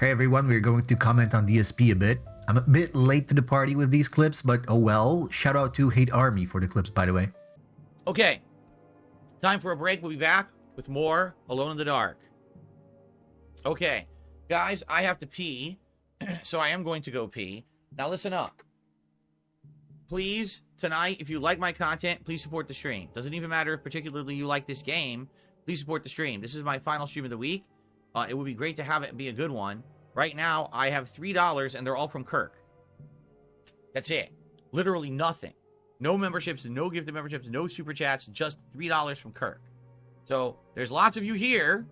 Hey everyone, we're going to comment on DSP a bit. I'm a bit late to the party with these clips, but oh well. Shout out to Hate Army for the clips, by the way. Okay, time for a break. We'll be back with more Alone in the Dark. Okay, guys, I have to pee, so I am going to go pee. Now listen up. Please, tonight, if you like my content, please support the stream. Doesn't even matter if particularly you like this game. Please support the stream. This is my final stream of the week. It would be great to have it be a good one. Right now, I have $3, and they're all from Kirk. That's it. Literally nothing. No memberships, no gifted memberships, no super chats, just $3 from Kirk. So, there's lots of you here.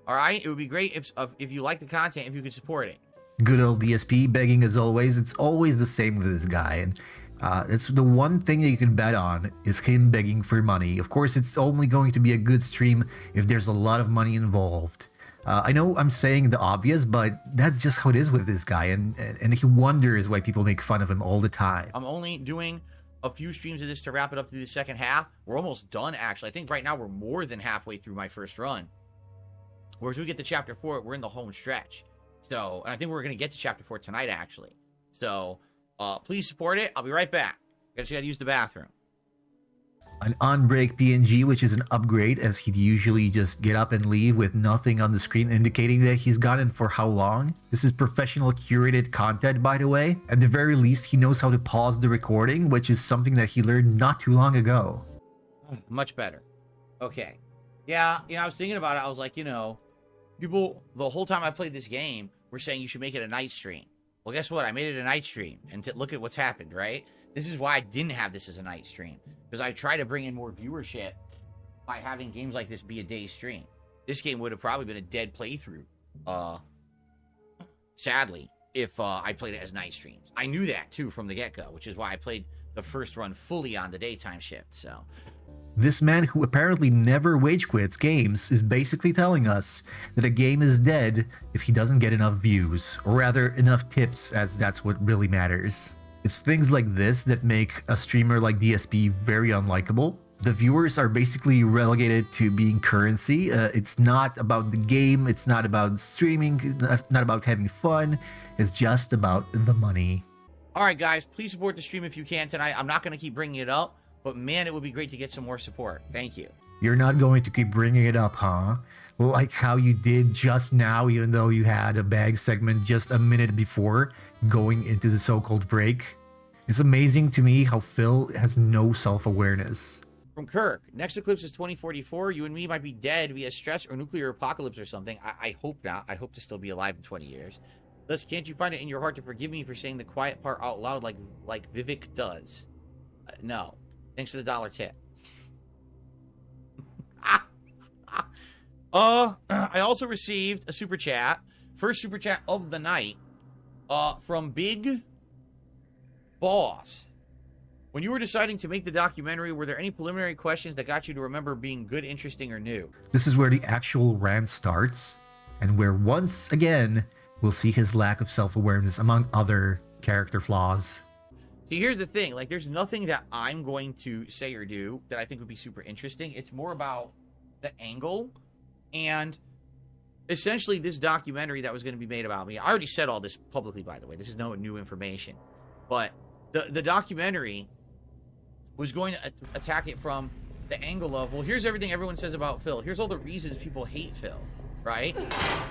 All right? It would be great if you like the content, if you could support it. Good old DSP begging as always. It's always the same with this guy. And it's the one thing that you can bet on is him begging for money. Of course, it's only going to be a good stream if there's a lot of money involved. I know I'm saying the obvious, but that's just how it is with this guy, and he wonders why people make fun of him all the time. I'm only doing a few streams of this to wrap it up through the second half. We're almost done, actually. I think right now we're more than halfway through my first run. Whereas we get to Chapter 4, we're in the home stretch. So, and I think we're going to get to Chapter 4 tonight, actually. So, please support it. I'll be right back. I just got to use the bathroom. An on-break PNG, which is an upgrade, as he'd usually just get up and leave with nothing on the screen indicating that he's gone and for how long. This is professional curated content, by the way. At the very least, he knows how to pause the recording, which is something that he learned not too long ago. Much better. Okay. Yeah, I was thinking about it. I was like, people, the whole time I played this game, were saying you should make it a night stream. Well, guess what? I made it a night stream, and look at what's happened, right? This is why I didn't have this as a night stream, because I try to bring in more viewership by having games like this be a day stream. This game would have probably been a dead playthrough, sadly, if I played it as night streams. I knew that, too, from the get-go, which is why I played the first run fully on the daytime shift, so... This man, who apparently never wage quits games, is basically telling us that a game is dead if he doesn't get enough views, or rather, enough tips, as that's what really matters. It's things like this that make a streamer like DSP very unlikable. The viewers are basically relegated to being currency. It's not about the game, it's not about streaming, not about having fun, it's just about the money. Alright guys, please support the stream if you can tonight. I'm not going to keep bringing it up, but man, it would be great to get some more support. Thank you. You're not going to keep bringing it up, huh? Like how you did just now, even though you had a bag segment just a minute before going into the so-called break. It's amazing to me how Phil has no self-awareness. From Kirk, next eclipse is 2044. You and me might be dead via stress or nuclear apocalypse or something. I hope not. I hope to still be alive in 20 years. Thus, can't you find it in your heart to forgive me for saying the quiet part out loud like Vivek does? No. Thanks for the $1 tip. I also received a super chat. First super chat of the night. From Big Boss. When you were deciding to make the documentary, were there any preliminary questions that got you to remember being good, interesting, or new? This is where the actual rant starts, and where once again, we'll see his lack of self-awareness, among other character flaws. See, here's the thing. Like, there's nothing that I'm going to say or do that I think would be super interesting. It's more about the angle. And essentially, this documentary that was going to be made about me, I already said all this publicly, by the way. This is no new information. But the documentary was going to attack it from the angle of, well, here's everything everyone says about Phil. Here's all the reasons people hate Phil, right?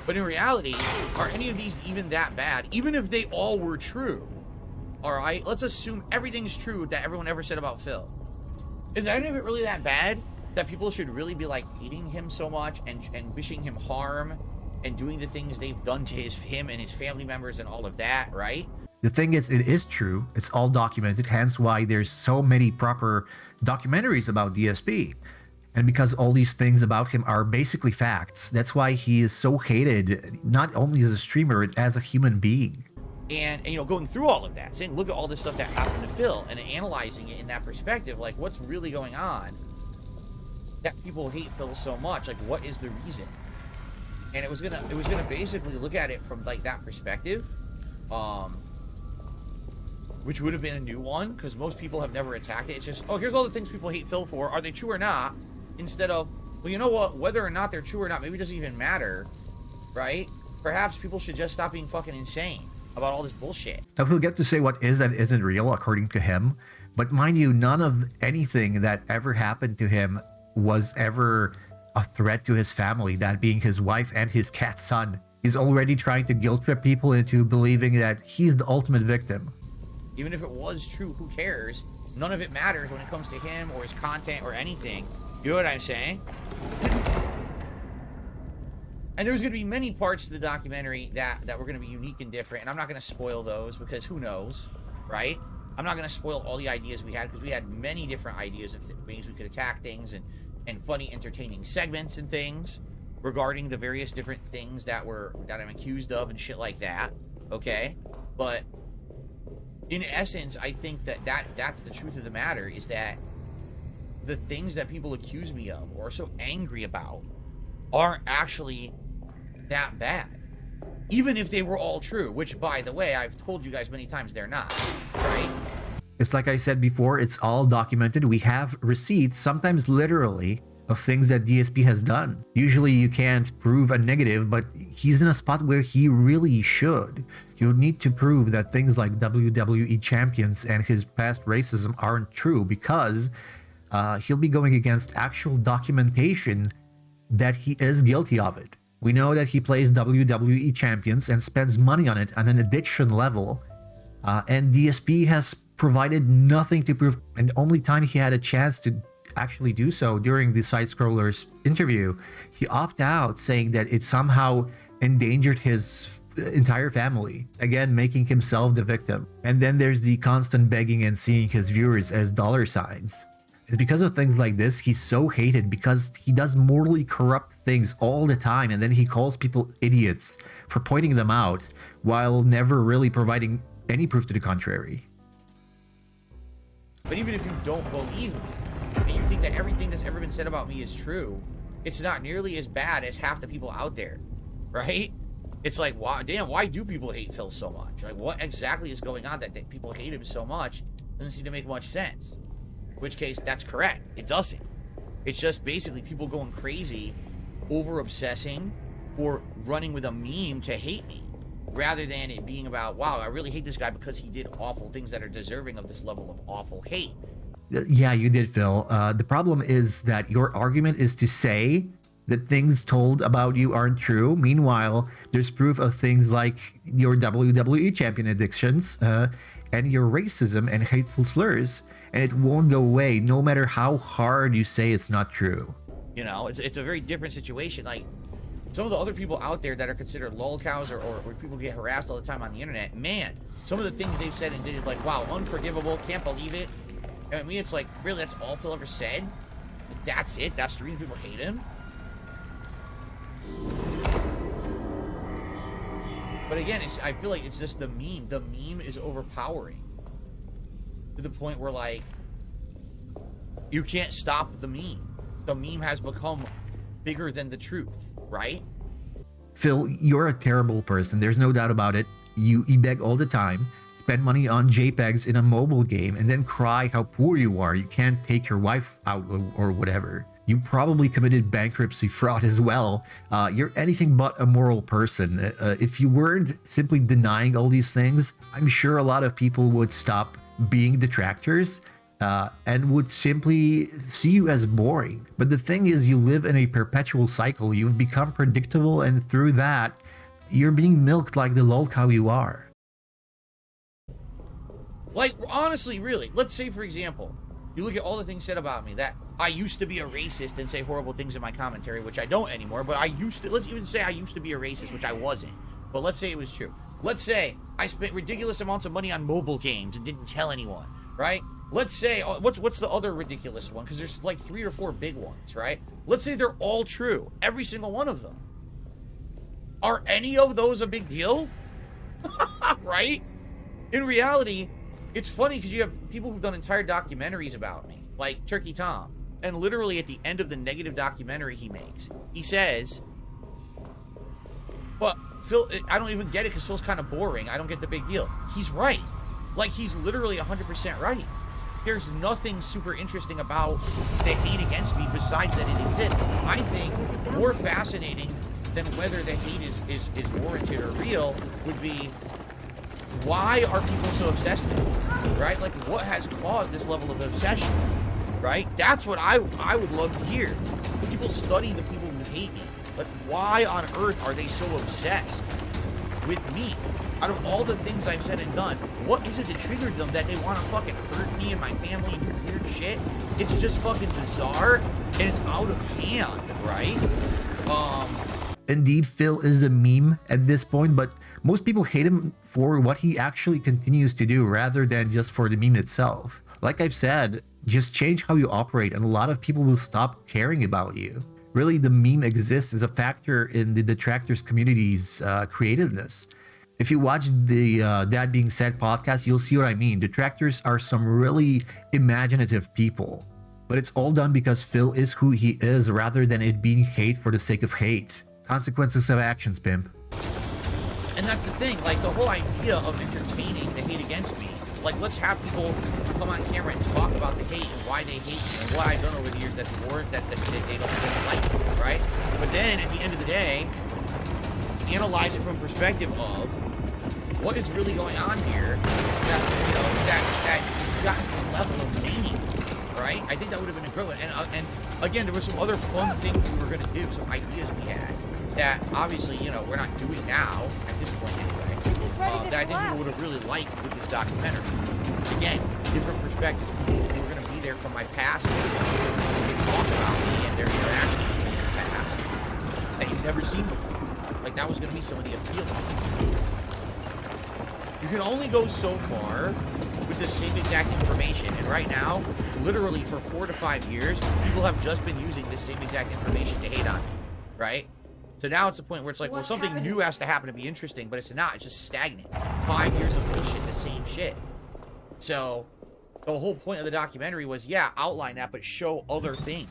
But in reality, are any of these even that bad? Even if they all were true. All right, let's assume everything's true that everyone ever said about Phil. Is any of it really that bad that people should really be like hating him so much and wishing him harm and doing the things they've done to him and his family members and all of that, right? The thing is, it is true. It's all documented, hence why there's so many proper documentaries about DSP. And because all these things about him are basically facts, that's why he is so hated, not only as a streamer, but as a human being. And going through all of that, saying, look at all this stuff that happened to Phil, and analyzing it in that perspective, like, what's really going on that people hate Phil so much? Like, what is the reason? And it was gonna basically look at it from, like, that perspective, which would have been a new one, because most people have never attacked it. It's just, oh, here's all the things people hate Phil for. Are they true or not? Instead of, well, you know what? Whether or not they're true or not, maybe it doesn't even matter, right? perhaps people should just stop being fucking insane about all this bullshit. Now he'll get to say what is and isn't real according to him, but mind you, none of anything that ever happened to him was ever a threat to his family, that being his wife and his cat son. He's already trying to guilt trip people into believing that he's the ultimate victim. Even if it was true, who cares? None of it matters when it comes to him or his content or anything. You know what I'm saying? And there's going to be many parts to the documentary that were going to be unique and different, and I'm not going to spoil those because who knows, right? I'm not going to spoil all the ideas we had because we had many different ideas of ways we could attack things and funny, entertaining segments and things regarding the various different things that I'm accused of and shit like that. Okay, but in essence, I think that's the truth of the matter, is that the things that people accuse me of or are so angry about aren't actually that bad, even if they were all true, which, by the way, I've told you guys many times they're not, right? It's like I said before, it's all documented. We have receipts, sometimes literally, of things that DSP has done. Usually you can't prove a negative, but he's in a spot where he really should. You'll need to prove that things like WWE champions and his past racism aren't true, because he'll be going against actual documentation that he is guilty of it. We know that he plays WWE champions and spends money on it on an addiction level. And DSP has provided nothing to prove. And the only time he had a chance to actually do so during the Side Scroller's interview, he opted out, saying that it somehow endangered his entire family, again making himself the victim. And then there's the constant begging and seeing his viewers as dollar signs. It's because of things like this he's so hated, because he does morally corrupt things all the time, and then he calls people idiots for pointing them out while never really providing any proof to the contrary. But even if you don't believe me and you think that everything that's ever been said about me is true, it's not nearly as bad as half the people out there, right? It's like, wow, damn, why do people hate Phil so much? Like, what exactly is going on that people hate him so much? Doesn't seem to make much sense. In which case, that's correct. It doesn't. It's just basically people going crazy, over-obsessing, or running with a meme to hate me, rather than it being about, wow, I really hate this guy because he did awful things that are deserving of this level of awful hate. Yeah, you did, Phil. The problem is that your argument is to say that things told about you aren't true. Meanwhile, there's proof of things like your WWE champion addictions and your racism and hateful slurs, and it won't go away no matter how hard you say it's not true. You know, it's a very different situation. Like, some of the other people out there that are considered lolcows or people get harassed all the time on the internet, man, some of the things they've said and did is like, wow, unforgivable, can't believe it. I mean, it's like, really, that's all Phil ever said? That's it? That's the reason people hate him? But again, I feel like it's just the meme. The meme is overpowering to the point where, like, you can't stop the meme. The meme has become bigger than the truth, right? Phil, you're a terrible person. There's no doubt about it. You beg all the time, spend money on JPEGs in a mobile game, and then cry how poor you are. You can't take your wife out or whatever. You probably committed bankruptcy fraud as well. You're anything but a moral person. If you weren't simply denying all these things, I'm sure a lot of people would stop being detractors and would simply see you as boring. But the thing is, you live in a perpetual cycle. You've become predictable, and through that, you're being milked like the lolcow you are. Like, honestly, really, let's say, for example, you look at all the things said about me, that I used to be a racist and say horrible things in my commentary, which I don't anymore, but I used to, let's even say I used to be a racist, which I wasn't, but let's say it was true. Let's say I spent ridiculous amounts of money on mobile games and didn't tell anyone, right? Let's say, what's the other ridiculous one? Because there's like 3 or 4 big ones, right? Let's say they're all true, every single one of them. Are any of those a big deal? Right? In reality, it's funny because you have people who've done entire documentaries about me, like Turkey Tom. And literally at the end of the negative documentary he makes, he says, well, Phil, I don't even get it because Phil's kind of boring. I don't get the big deal. He's right. Like, he's literally 100% right. There's nothing super interesting about the hate against me besides that it exists. I think more fascinating than whether the hate is warranted or real would be, why are people so obsessed with it, right? Like, what has caused this level of obsession, right? That's what I would love to hear. People study the people who hate me. Like, why on earth are they so obsessed with me? Out of all the things I've said and done, what is it that triggered them that they want to fucking hurt me and my family and do weird shit? It's just fucking bizarre, and it's out of hand, right? Indeed, Phil is a meme at this point, but most people hate him for what he actually continues to do rather than just for the meme itself. Like I've said, just change how you operate and a lot of people will stop caring about you. Really, the meme exists as a factor in the detractors community's creativeness. If you watch the That Being Said podcast, you'll see what I mean. Detractors are some really imaginative people. But it's all done because Phil is who he is rather than it being hate for the sake of hate. Consequences of actions, pimp. And that's the thing, like, the whole idea of entertaining the hate against me. Like, let's have people come on camera and talk about the hate and why they hate me and what I've done over the years that's warrant that they don't like, right? But then, at the end of the day, analyze it from perspective of what is really going on here that, you know, that got to the level of meaning, right? I think that would have been incredible. And again, there were some other fun things we were going to do, some ideas we had that obviously, you know, we're not doing now at this point anyway, that I think people would have really liked with this documentary. Again, different perspectives. People who were going to be there from my past, they talk about me and their interactions with me in the past that you've never seen before. Like, that was going to be some of the appeal of it. You can only go so far with the same exact information. And right now, literally for 4 to 5 years, people have just been using this same exact information to hate on me, right? So now it's the point where it's like, well, something new has to happen to be interesting, but it's not. It's just stagnant. 5 years of bullshit, the same shit. So the whole point of the documentary was, yeah, outline that, but show other things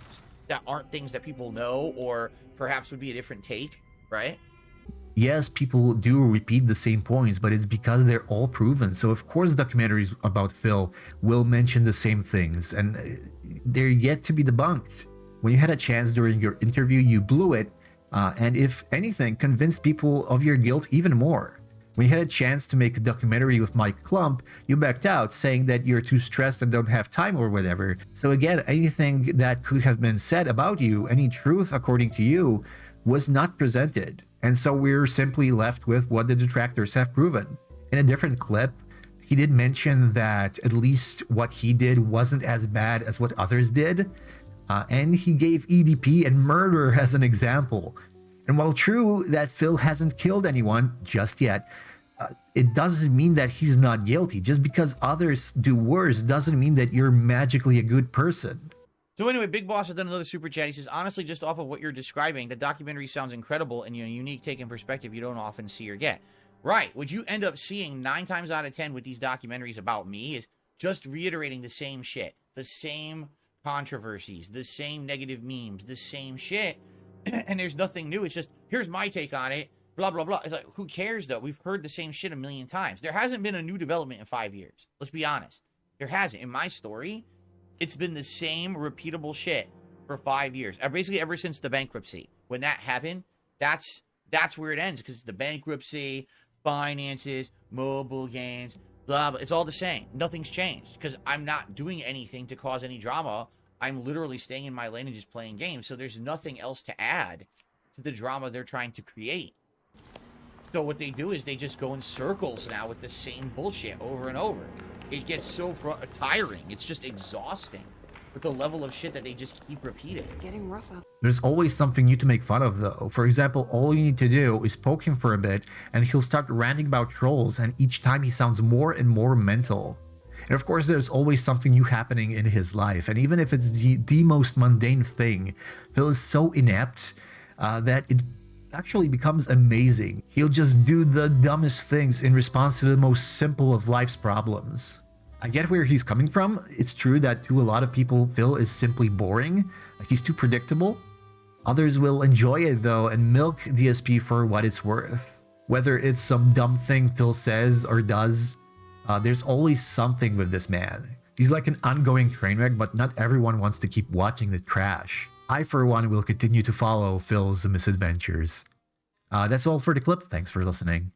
that aren't things that people know or perhaps would be a different take, right? Yes, people do repeat the same points, but it's because they're all proven. So of course documentaries about Phil will mention the same things and they're yet to be debunked. When you had a chance during your interview, you blew it, and if anything, convinced people of your guilt even more. When you had a chance to make a documentary with Mike Klump, you backed out, saying that you're too stressed and don't have time or whatever. So again, anything that could have been said about you, any truth according to you, was not presented. And so we're simply left with what the detractors have proven. In a different clip, he did mention that at least what he did wasn't as bad as what others did. And he gave EDP and murder as an example. And while true that Phil hasn't killed anyone just yet, it doesn't mean that he's not guilty. Just because others do worse doesn't mean that you're magically a good person. So anyway, Big Boss has done another super chat. He says, honestly, just off of what you're describing, the documentary sounds incredible and a unique take and perspective you don't often see or get. Right. What you end up seeing 9 times out of 10 with these documentaries about me is just reiterating the same shit, the same controversies, the same negative memes, the same shit. And there's nothing new. It's just, here's my take on it, blah, blah, blah. It's like, who cares, though? We've heard the same shit a million times. There hasn't been a new development in 5 years. Let's be honest. There hasn't. In my story, it's been the same repeatable shit for 5 years. Basically, ever since the bankruptcy. When that happened, that's where it ends. Because it's the bankruptcy, finances, mobile games, blah, blah. It's all the same. Nothing's changed. Because I'm not doing anything to cause any drama. I'm literally staying in my lane and just playing games. So there's nothing else to add to the drama they're trying to create. So what they do is they just go in circles now with the same bullshit over and over. It gets so tiring. It's just exhausting with the level of shit that they just keep repeating. Getting rough up. There's always something new to make fun of, though. For example, all you need to do is poke him for a bit and he'll start ranting about trolls, and each time he sounds more and more mental. And of course, there's always something new happening in his life, and even if it's the most mundane thing, Phil is so inept that it actually becomes amazing. He'll just do the dumbest things in response to the most simple of life's problems. I get where he's coming from. It's true that to a lot of people, Phil is simply boring. Like, he's too predictable. Others will enjoy it though and milk DSP for what it's worth. Whether it's some dumb thing Phil says or does, there's always something with this man. He's like an ongoing train wreck, but not everyone wants to keep watching the trash. I, for one, will continue to follow Phil's misadventures. That's all for the clip. Thanks for listening.